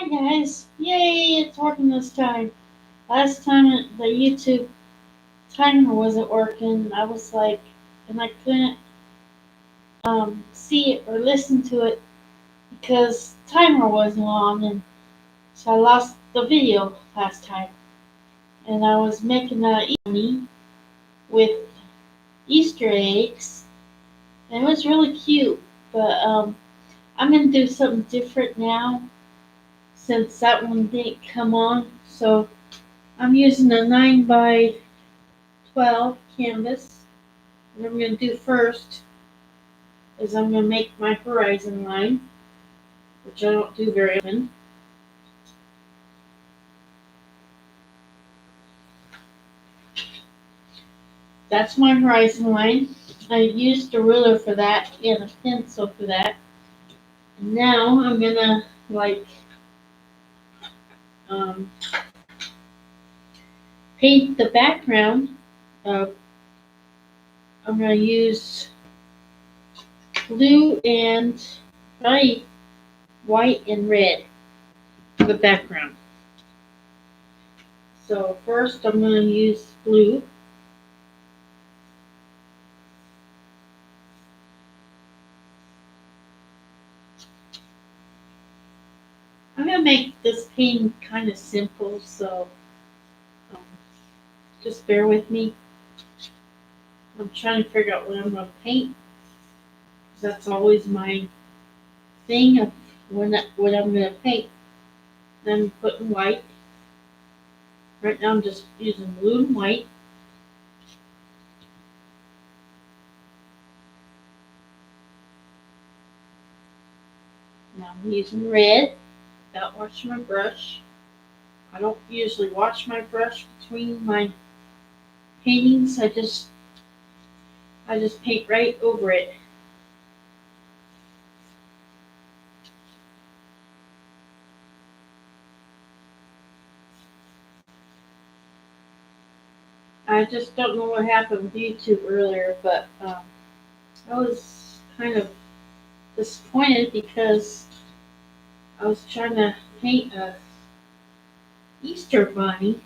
Hi guys! Yay, it's working this time. Last time the YouTube timer wasn't working. I was like, and I couldn't see it or listen to it because timer wasn't on, and so I lost the video last time. And I was making a bunny with Easter eggs, and it was really cute. But I'm gonna do something different now since that one didn't come on. So I'm using a 9 by 12 canvas. What I'm going to do first is I'm going to make my horizon line, which I don't do very often. That's my horizon line. I used a ruler for that and a pencil for that. And now I'm going to um, paint the background. Uh, I'm going to use blue and probably white and red for the background. So first I'm going to use blue. I'm going to make this painting kind of simple, so um, just bear with me. I'm trying to figure out what I'm going to paint. That's always my thing of what I'm going to paint. Then I'm putting white. Right now I'm just using blue and white. Now I'm using red without washing my brush. I don't usually wash my brush between my paintings. I just paint right over it. I just don't know what happened with YouTube earlier, but I was kind of disappointed because I was trying to paint a Easter bunny,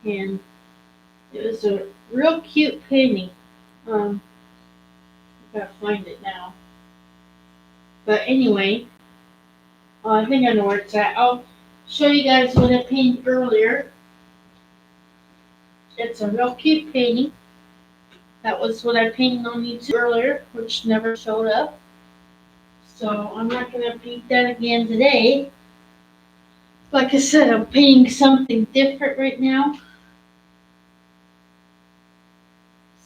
and it was a real cute painting. I gotta find it now. But anyway, I think I know where it's at. I'll show you guys what I painted earlier. It's a real cute painting. That was what I painted on YouTube earlier, which never showed up. So I'm not gonna paint that again today. Like I said, I'm painting something different right now.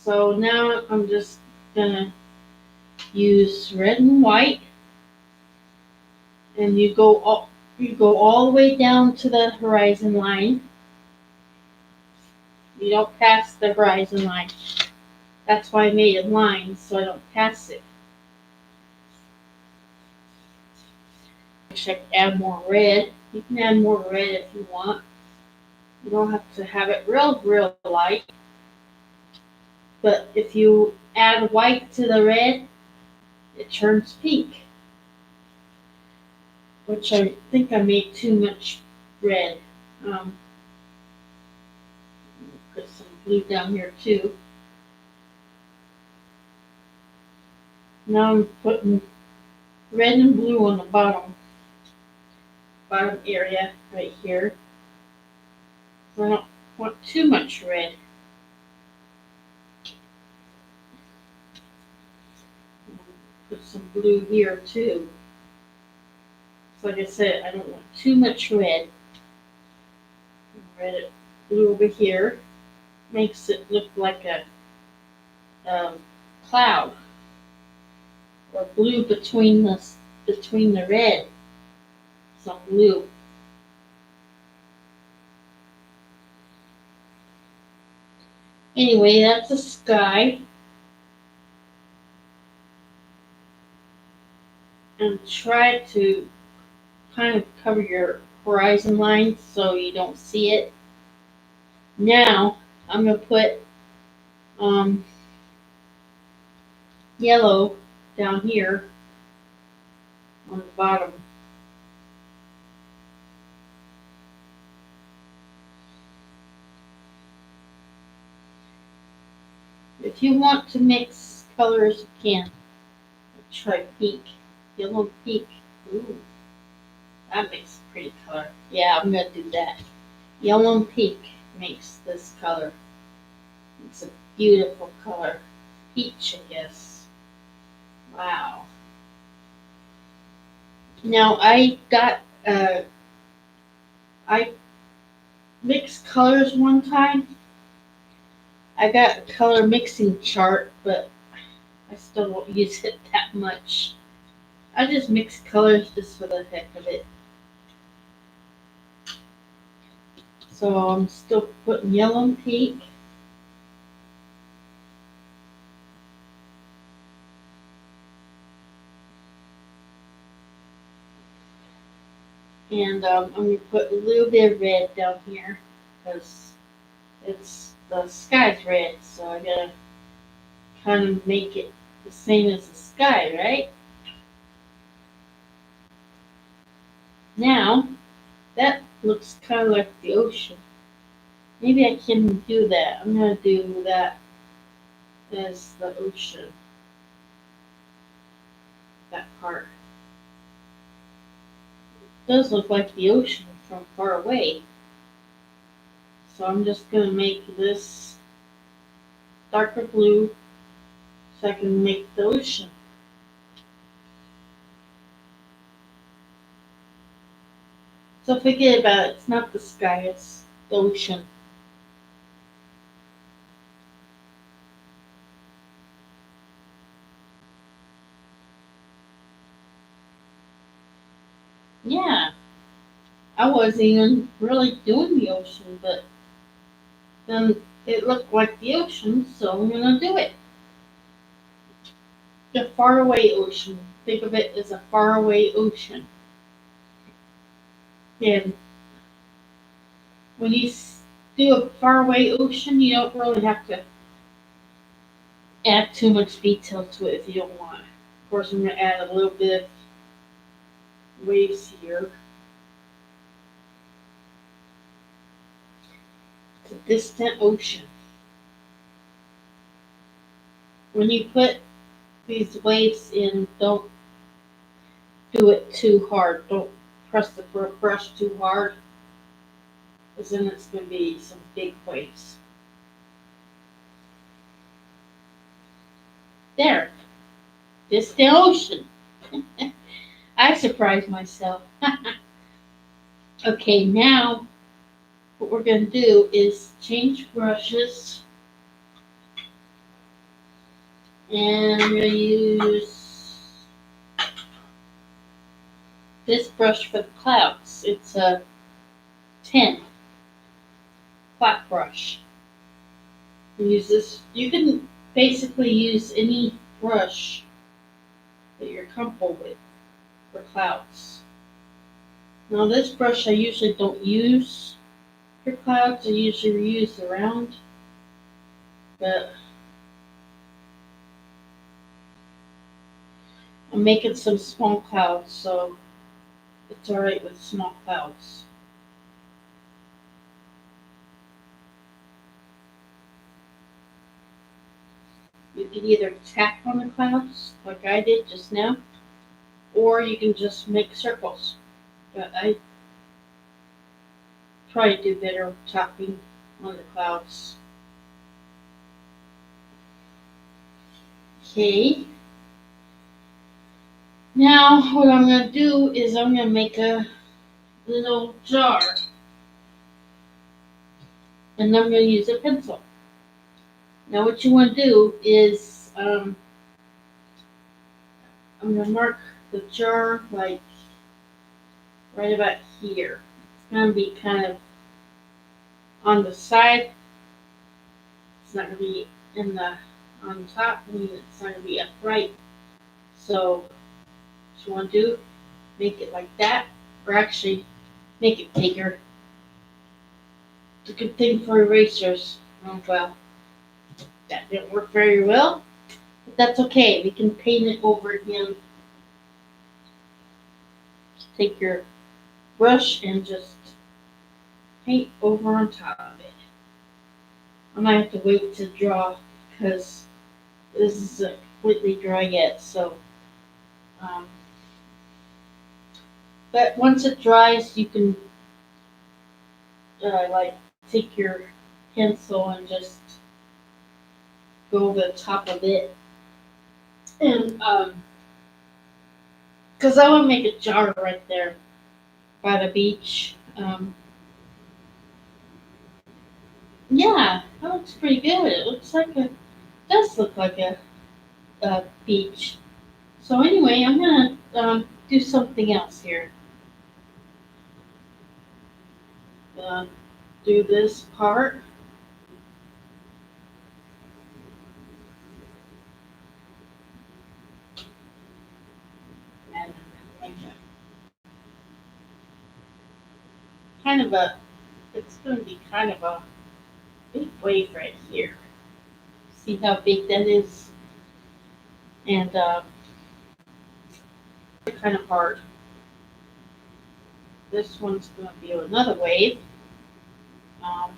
So now I'm just gonna use red and white, and you go all the way down to the horizon line. You don't pass the horizon line. That's why I made a line, so I don't pass it. Check add more red. You can add more red if you want. You don't have to have it real light. But if you add white to the red, it turns pink. Which I think I made too much red. Put some blue down here too. Now I'm putting red and blue on the bottom area right here. So I don't want too much red. Put some blue here too. So like I said, I don't want too much red. Red, blue over here makes it look like a cloud, or blue between the red. Some blue. Anyway, that's the sky. And try to kind of cover your horizon line so you don't see it. Now I'm going to put um, yellow down here on the bottom. If you want to mix colors, you can. Try pink, yellow pink. Ooh, that makes a pretty color. Yeah, I'm gonna do that. Yellow and pink makes this color. It's a beautiful color. Peach, I guess. Wow. Now I mixed colors one time. I got a color mixing chart, but I still don't use it that much. I just mix colors just for the heck of it. So I'm still putting yellow and pink. And I'm going to put a little bit of red down here because it's the sky's red, so I gotta kind of make it the same as the sky, right? Now that looks kind of like the ocean. Maybe I can do that. I'm gonna do that as the ocean. That part does look like the ocean from far away. So I'm just gonna make this darker blue so I can make the ocean. So forget about it. It's not the sky. It's the ocean. Yeah, I wasn't even really doing the ocean, but then it looked like the ocean, so I'm gonna do it. The faraway ocean. Think of it as a faraway ocean. And when you do a faraway ocean, you don't really have to add too much detail to it if you don't want. Of course, I'm gonna add a little bit of waves here. It's a distant ocean. When you put these waves in, don't do it too hard. Don't press the brush too hard, because then it's going to be some big waves. There, this the ocean. I surprised myself. Okay, now what we're going to do is change brushes, and I'm going to use this brush for the clouds. It's a 10 flat brush. Use this. You can basically use any brush that you're comfortable with for clouds. Now this brush I usually don't use for clouds. I usually use around, but I'm making some small clouds, so it's alright with small clouds. You can either tap on the clouds, like I did just now, or you can just make circles. But I try to do better tapping on the clouds. Okay. Now what I'm going to do is I'm going to make a little jar, and I'm going to use a pencil. Now what you want to do is I'm going to mark the jar like right about here. It's going to be kind of on the side. It's not going to be in the on top, and it's not going to be upright. So what you want to do, make it like that, or actually make it bigger. It's a good thing for erasers. Oh well, that didn't work very well, but that's okay. We can paint it over again. Just take your brush and just paint over on top of it. I might have to wait to draw because this isn't completely dry yet. So, um, but once it dries, you can like take your pencil and just go over the top of it, and because I want to make a jar right there by the beach. Yeah, that looks pretty good. It looks like does look like a beach. So anyway, I'm gonna do something else here. Uh, do this part, and make kind of a. It's gonna be kind of a big wave right here. See how big that is, and kind of hard. This one's gonna be another wave. Um,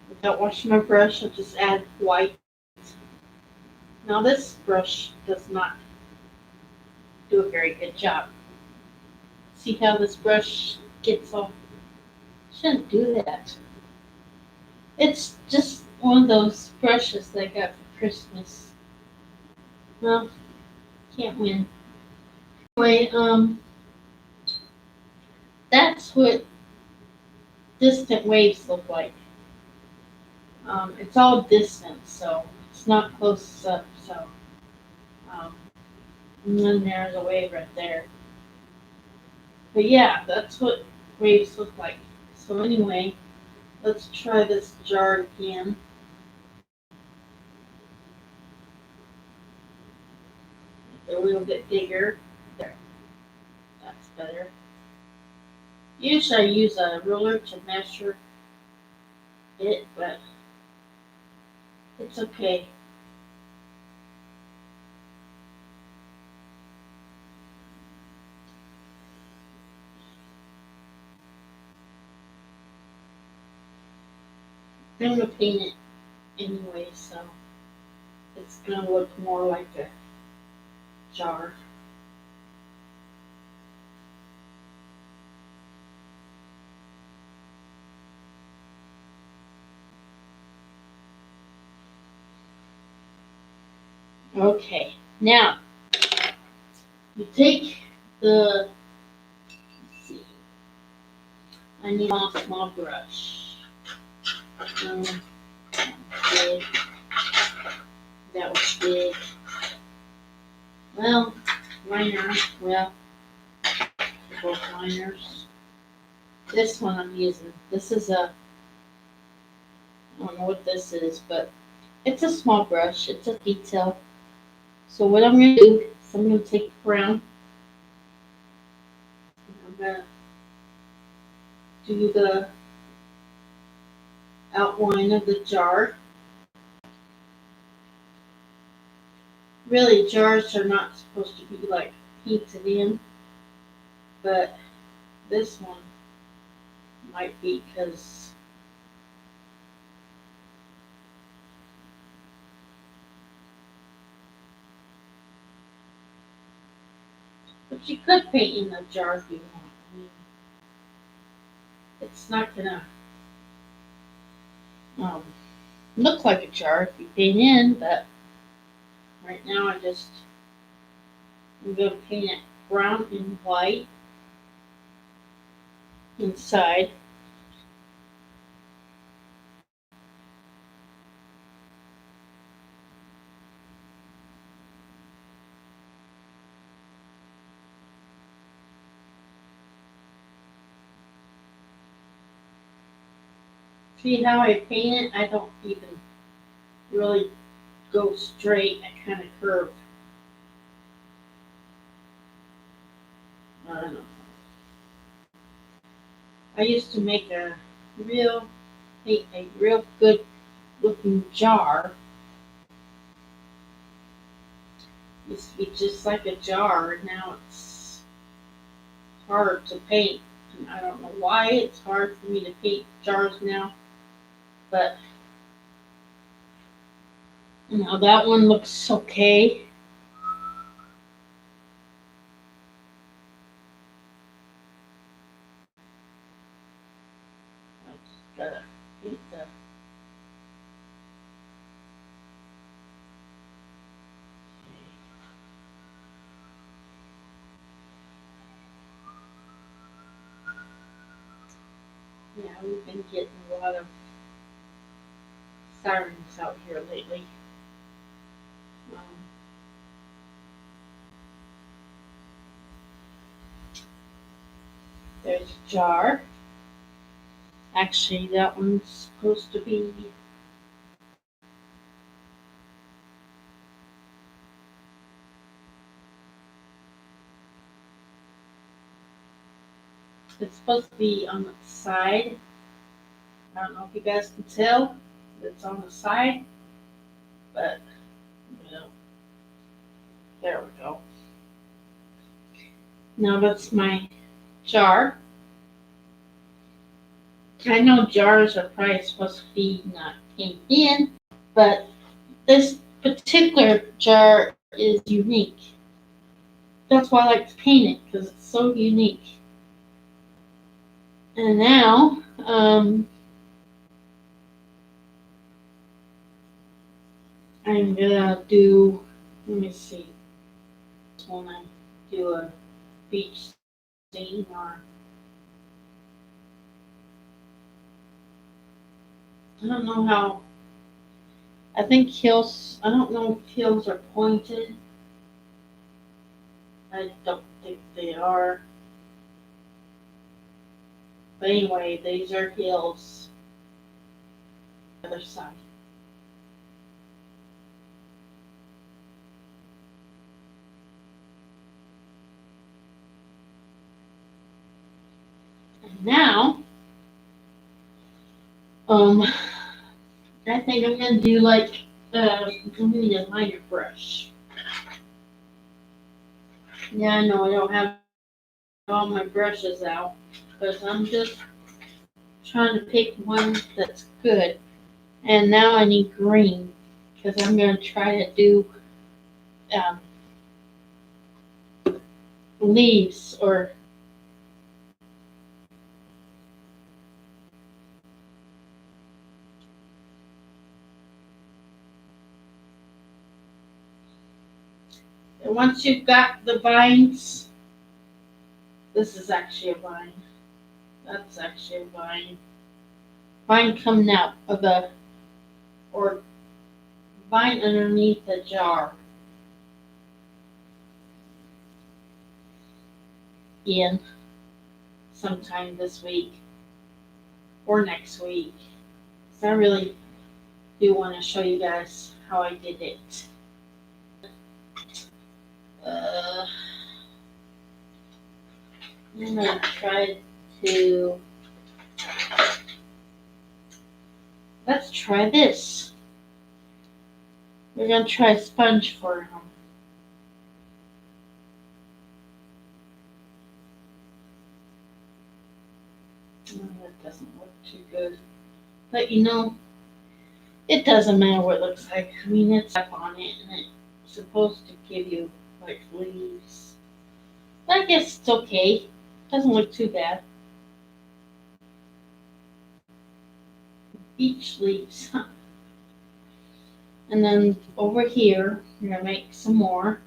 without washing my brush, I'll just add white. Now this brush does not do a very good job. See how this brush gets off? Shouldn't do that. It's just one of those brushes that I got for Christmas. Well, can't win. Anyway, that's what distant waves look like. It's all distant, so it's not close up. So, um, and then there's a wave right there. But yeah, that's what waves look like. So anyway, let's try this jar again. A little bit bigger. There, that's better. Usually I use a ruler to measure it, but it's okay. I'm gonna paint it anyway, so it's gonna look more like a jar. Okay, now you take the, let's see, I need a small brush. Big. That was big. Well, liner, well, both liners. This one I'm using. This is a, I don't know what this is, but it's a small brush. It's a detail. So what I'm going to do is I'm going to take brown. I'm going to do the outline of the jar. Really, jars are not supposed to be like painted in, but this one might be because but you could paint in the jar if you want. I mean, it's not gonna um, look like a jar if you paint in, but right now I'm gonna paint it brown and white inside. See how I paint it? I don't even really go straight. I kind of curve. I don't know. I used to make real, a real good looking jar. Used to be just like a jar, and now it's hard to paint. And I don't know why it's hard for me to paint jars now, but Now that one looks okay. I just gotta beat the. Yeah, we've been getting a lot of sirens out here lately. Um, there's a jar. Actually, that one's supposed to be. It's supposed to be on the side. I don't know if you guys can tell. It's on the side, but you know, there we go. Now that's my jar. I know jars are probably supposed to be not painted in, but this particular jar is unique. That's why I like to paint it because it's so unique. And now, I'm gonna do. Let me see. This one I do a beach scene or I don't know how. I think hills. I don't know if hills are pointed. I don't think they are. But anyway, these are hills. The other side. And now, um, I think I'm gonna do like I'm gonna need a liner brush. Yeah, I know I don't have all my brushes out, because I'm just trying to pick one that's good. And now I need green, because I'm gonna try to do um, leaves or once you've got the vines, this is actually a vine. That's actually a vine. Vine coming out of the or vine underneath the jar. In sometime this week or next week. So I really do want to show you guys how I did it. Uh, I'm gonna try to. Let's try this. We're gonna try sponge for him. Oh, that doesn't look too good. But you know, it doesn't matter what it looks like. I mean, it's up on it and it's supposed to give you like leaves. But I guess it's okay. Doesn't look too bad. Beach leaves. And then over here, we're gonna make some more.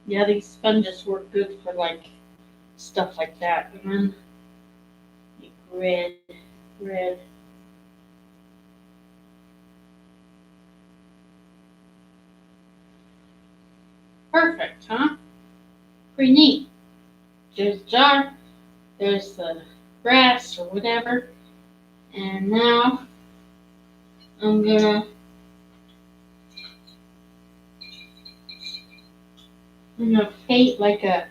Yeah, these sponges work good for like stuff like that. And then like red, red. Perfect, huh? Pretty neat. There's a jar, there's the grass or whatever. And now I'm gonna paint like a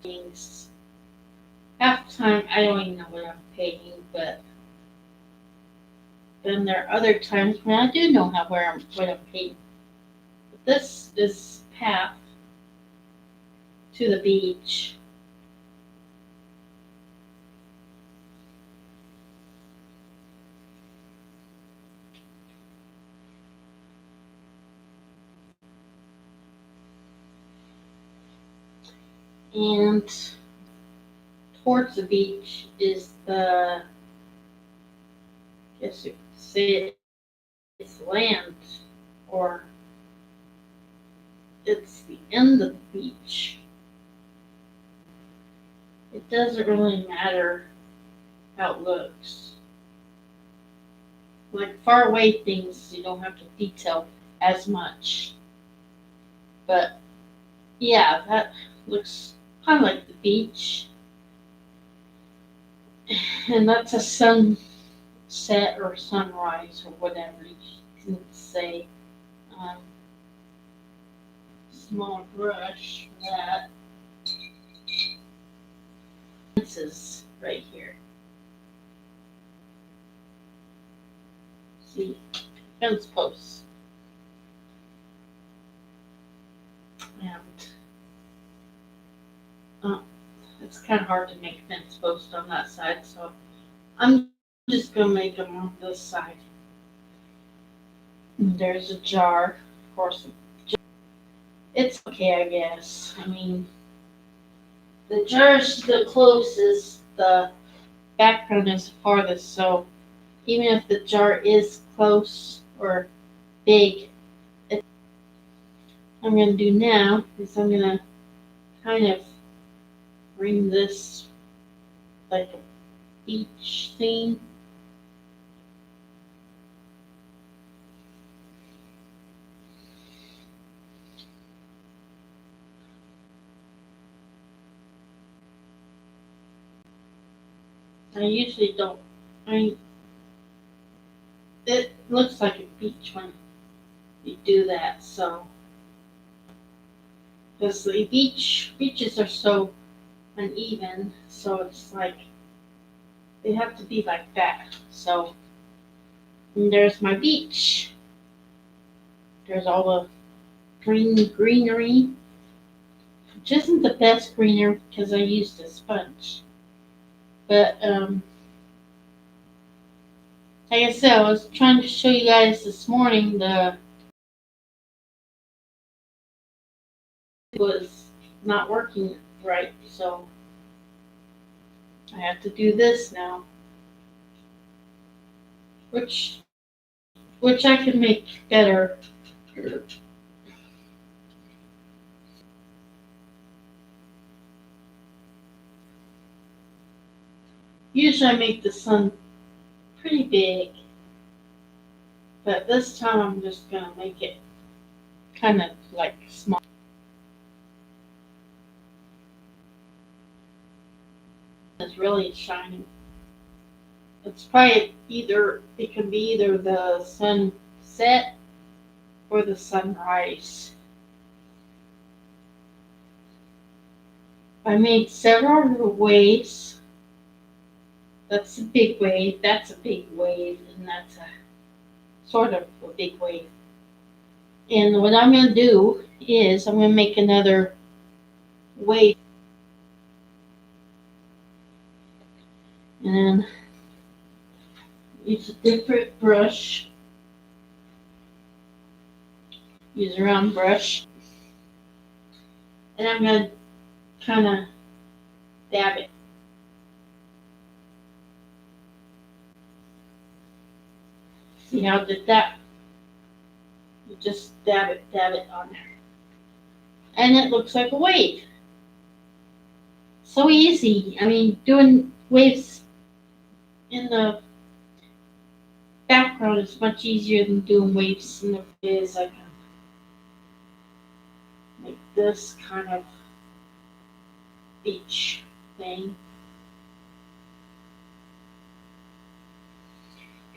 things. Half the time I don't even know what I'm painting, but then there are other times when I do know what I'm painting. But this is path. to the beach. And towards the beach is the, I guess you could say it's land, or it's the end of the beach. It doesn't really matter how it looks. Like far away things, you don't have to detail as much. But yeah, that looks kind of like the beach. And that's a sunset or sunrise or whatever you can say. Um, Small brush for that. Fences right here. See, fence posts. And it's kind of hard to make fence posts on that side, so I'm just gonna make them on this side. And there's a jar, of course. It's okay, I guess. I mean, the jar's the closest, the background is farthest, so even if the jar is close or big, I'm gonna do now is I'm gonna kind of bring this like a beach theme. I usually don't. I It looks like a beach when you do that. So because the beaches are so uneven, so it's like they have to be like that. So and there's my beach. There's all the greenery, which isn't the best greenery because I used a sponge. But like I said, I was trying to show you guys this morning the was not working right, so I have to do this now, which I can make better. Usually I make the sun pretty big, but this time I'm just gonna make it kind of like small. It's really shining. It's probably it can be either the sunset or the sunrise. I made several waves. That's a big wave, that's a big wave, and that's a sort of a big wave. And what I'm going to do is I'm going to make another wave. And then use a different brush. Use a round brush. And I'm going to kind of dab it. See how I did that? You just dab it on there. And it looks like a wave. So easy. I mean, doing waves in the background is much easier than doing waves in the face. I can make this kind of beach thing.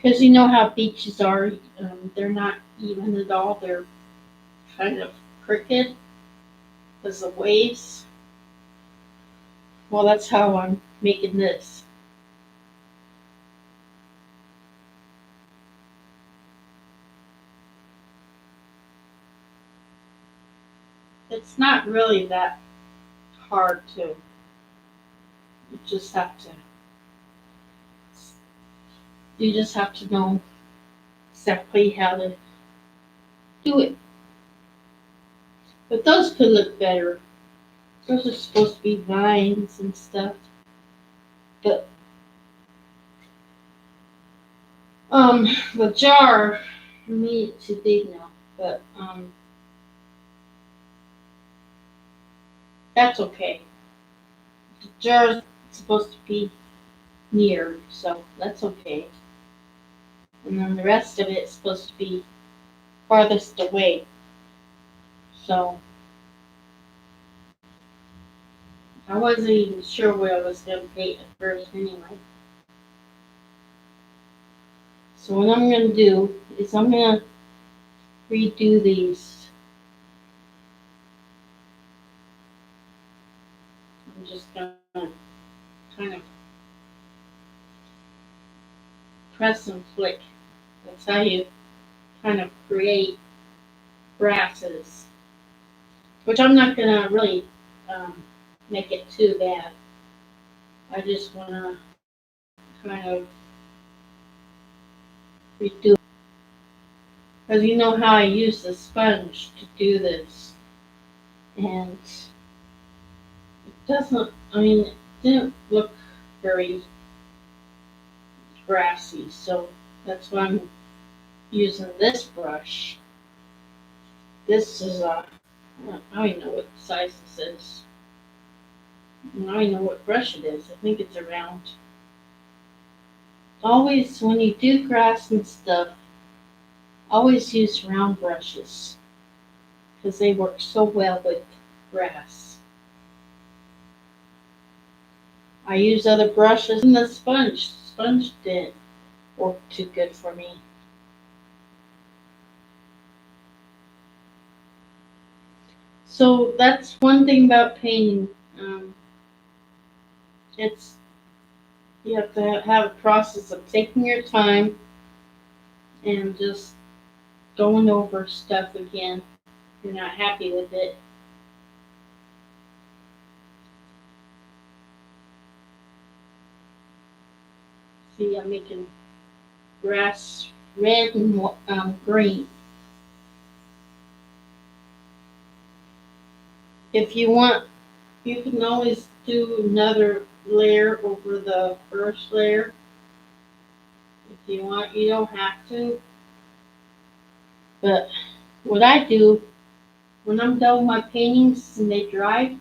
Because you know how beaches are, they're not even at all. They're kind of crooked because of waves. Well, that's how I'm making this. It's not really that hard to. You just have to. You just have to know exactly how to do it. But those could look better. Those are supposed to be vines and stuff. But the jar made it too big now. But that's okay. The jar is supposed to be near, so that's okay. And then the rest of it is supposed to be farthest away. So I wasn't even sure what I was going to paint at first anyway. So what I'm going to do is I'm going to redo these. I'm just going to kind of press and flick. That's how you kind of create grasses. Which I'm not going to really make it too bad. I just want to kind of redo it. Because you know how I use the sponge to do this. And it doesn't, I mean, it didn't look very grassy. So that's why I'm using this brush. This is I don't even know what size this is. I don't even know what brush it is. I think it's a round. Always, when you do grass and stuff, always use round brushes. Because they work so well with grass. I use other brushes and the sponge. Sponge didn't work too good for me. So that's one thing about painting. It's you have to have a process of taking your time and just going over stuff again. If you're not happy with it. See, I'm making grass red and green. If you want, you can always do another layer over the first layer. If you want, you don't have to. But what I do, when I'm done with my paintings and they dry,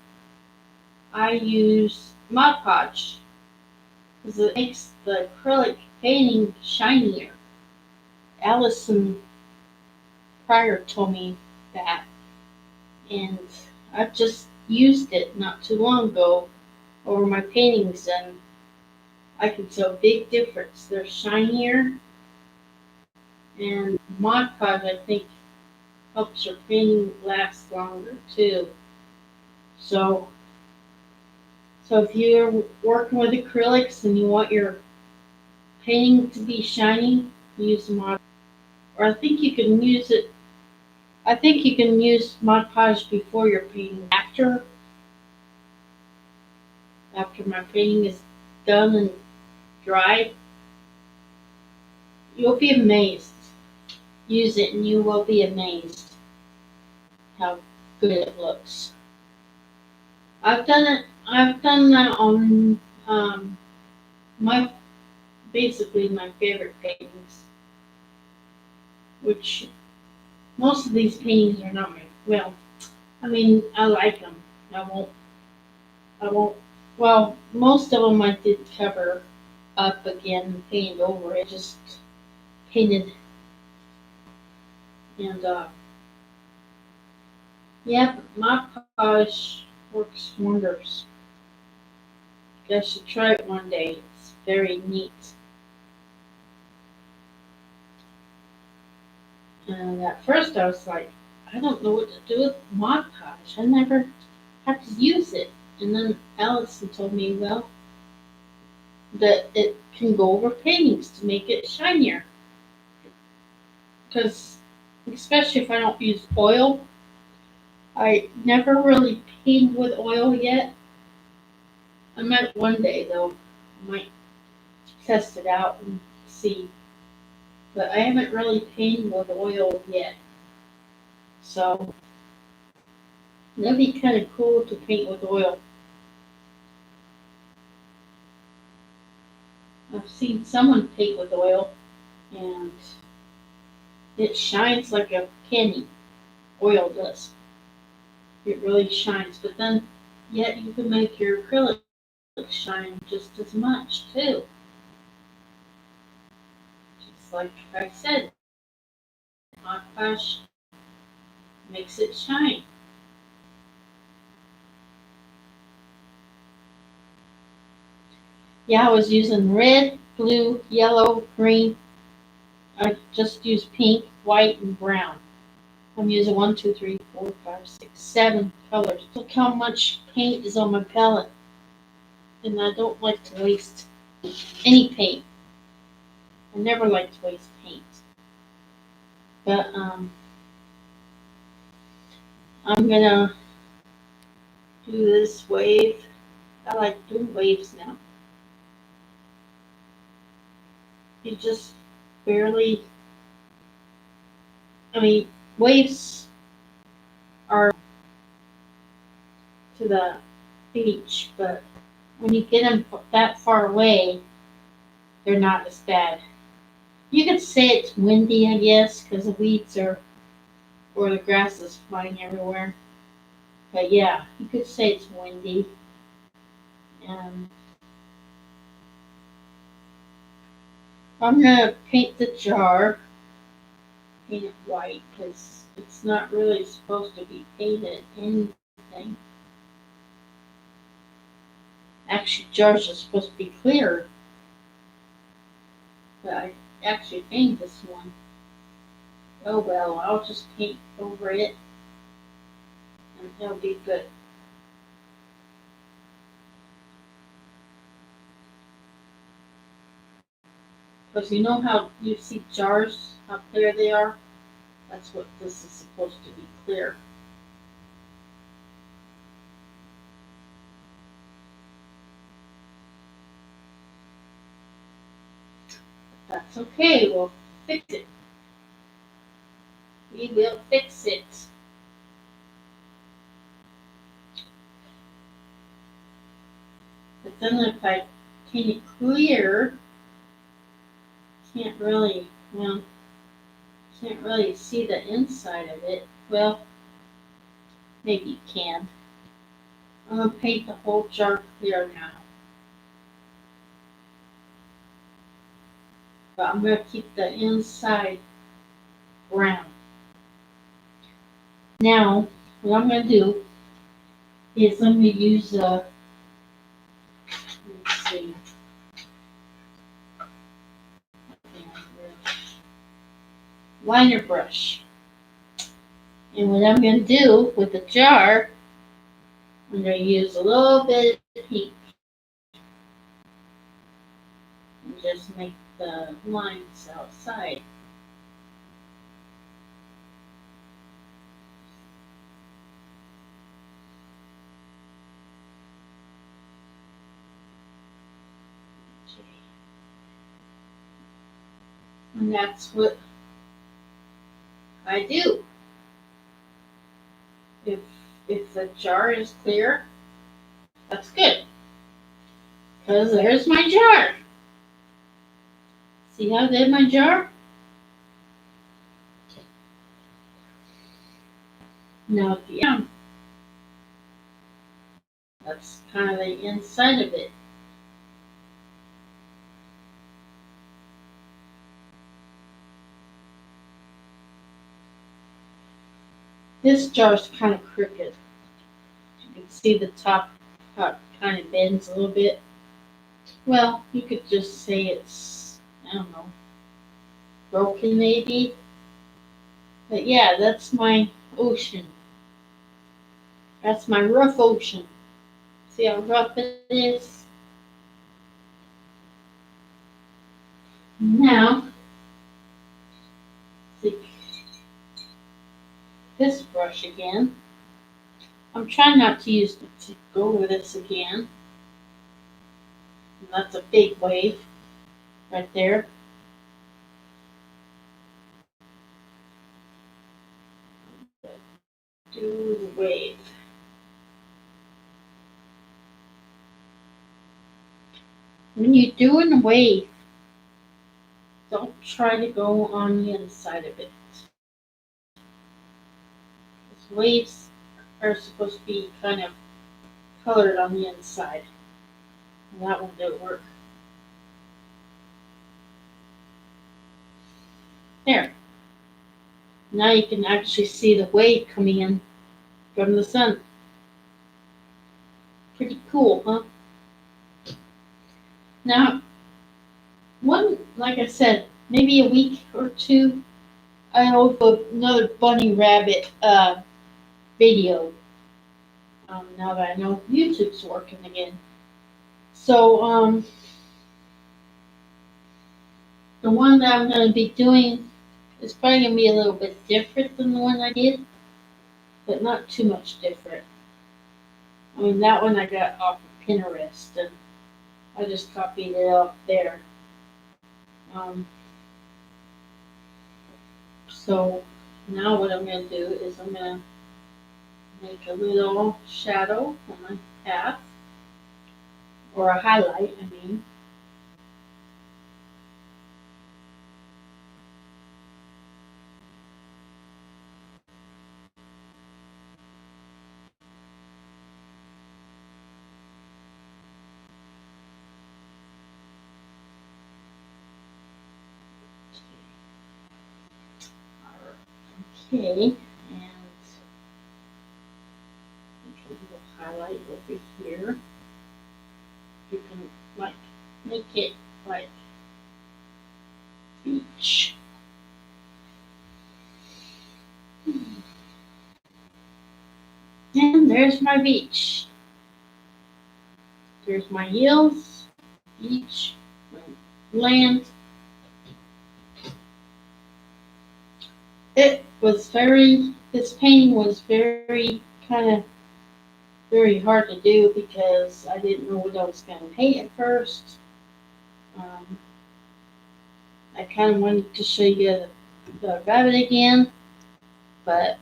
I use Mod Podge because it makes the acrylic painting shinier. Allison Pryor told me that, and I've just used it not too long ago over my paintings, and I can tell a big difference. They're shinier, and Mod Podge I think helps your painting last longer too. So, so if you're working with acrylics and you want your painting to be shiny, use Mod. Or I think you can use it. I think you can use Mod Podge before your painting. After my painting is done and dried, you'll be amazed. Use it and you will be amazed how good it looks. I've done it. I've done that on my basically my favorite paintings, which most of these paintings are not my well. I mean, I like them. I won't. I won't. Well, most of them I did cover up again and paint over it. Just painted and yeah, my polish works wonders. You guys should try it one day. It's very neat. And at first I was like, I don't know what to do with Mod Podge. I never had to use it. And then Allison told me, well, that it can go over paintings to make it shinier. Because, especially if I don't use oil, I never really painted with oil yet. I might one day though. I might test it out and see. But I haven't really painted with oil yet. So that'd be kind of cool to paint with oil. I've seen someone paint with oil and it shines like a penny. Oil does. It really shines. But then, yet you can make your acrylic shine just as much too. Just like I said, hot flash makes it shine. Yeah, I was using red, blue, yellow, green. I just used pink, white, and brown. I'm using 7 colors. Look how much paint is on my palette. And I don't like to waste any paint. I never like to waste paint. But I'm gonna do this wave. I like doing waves now. You just barely, I mean, waves are to the beach, but when you get them that far away, they're not as bad. You could say it's windy, I guess, because the weeds are, or the grass is flying everywhere. But yeah, you could say it's windy. And I'm gonna paint the jar, paint it white, because it's not really supposed to be painted anything. Actually, jars are supposed to be clear, but I actually painted this one. Oh well, I'll just paint over it, and it'll be good. Because you know how you see jars, how clear they are? That's what this is supposed to be, clear. That's okay, we'll fix it. We will fix it. But then if I paint it clear, can't really, well, can't really see the inside of it. Well, maybe you can. I'm gonna paint the whole jar clear now. But I'm gonna keep the inside brown. Now, what I'm gonna do is I'm gonna use a, let's see, liner brush. And what I'm gonna do with the jar, I'm gonna use a little bit of pink and just make the lines outside. And that's what I do. If if the jar is clear, that's good. Because there's my jar. See how I did my jar? Now at the end, that's kind of the inside of it. This jar is kind of crooked. You can see the top kind of bends a little bit. Well, you could just say it's, I don't know, broken maybe. But yeah, that's my ocean. That's my rough ocean. See how rough it is? Now, see this brush again. I'm trying not to use to go over this again. And that's a big wave right there. Do the wave. When you're doing a wave, don't try to go on the inside of it. Because waves are supposed to be kind of colored on the inside. And that one didn't work. There. Now you can actually see the wave coming in from the sun. Pretty cool, huh? Now, like I said, maybe a week or two, I'll do another bunny rabbit video. Now that I know YouTube's working again. So, the one that I'm going to be doing is probably going to be a little bit different than the one I did, but not too much different. I mean, that one I got off of Pinterest, and I just copied it off there. So now what I'm going to do is I'm going to make a little shadow on my path, or a highlight, I mean. Okay, and make a little highlight over here. You can like make it like beach. And there's my beach. There's my hills, beach, land. This painting was very hard to do because I didn't know what I was going to paint at first. Um, I kind of wanted to show you the rabbit again, but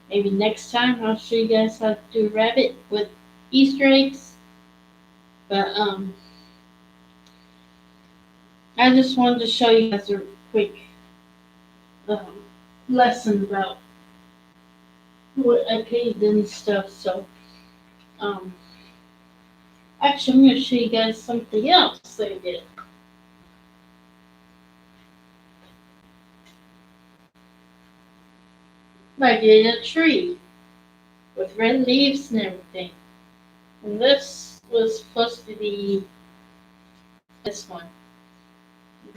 maybe next time I'll show you guys how to do a rabbit with Easter eggs. But I just wanted to show you guys a quick lesson about what I painted and stuff. So actually, I'm going to show you guys something else that I did. I did a tree with red leaves and everything. And this was supposed to be this one.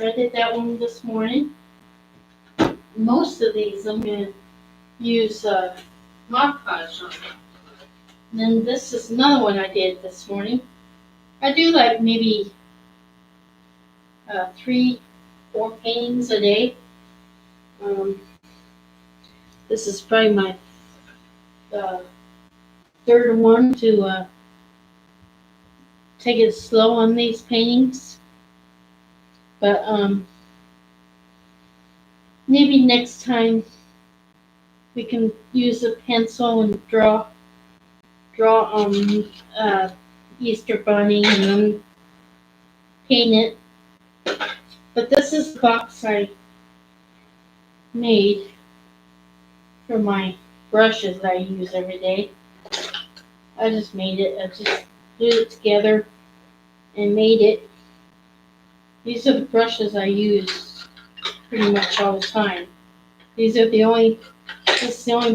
I did that one this morning. Most of these I'm going to use Mod Podge on. And then this is another one I did this morning. I do like maybe 3-4 paintings a day. This is probably my third one to take it slow on these paintings. But maybe next time we can use a pencil and draw Easter Bunny and then paint it. But this is the box I made for my brushes that I use every day. I just made it. I just glued it together and made it. These are the brushes I use pretty much all the time. This is the only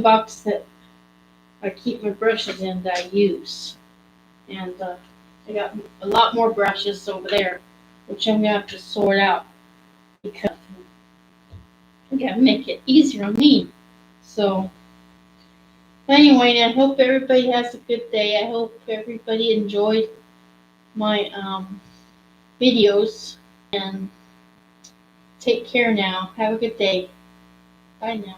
box that I keep my brushes in that I use. And I got a lot more brushes over there, which I'm going to have to sort out because I got to make it easier on me. So, anyway, I hope everybody has a good day. I hope everybody enjoyed my videos. And take care now. Have a good day. Bye now.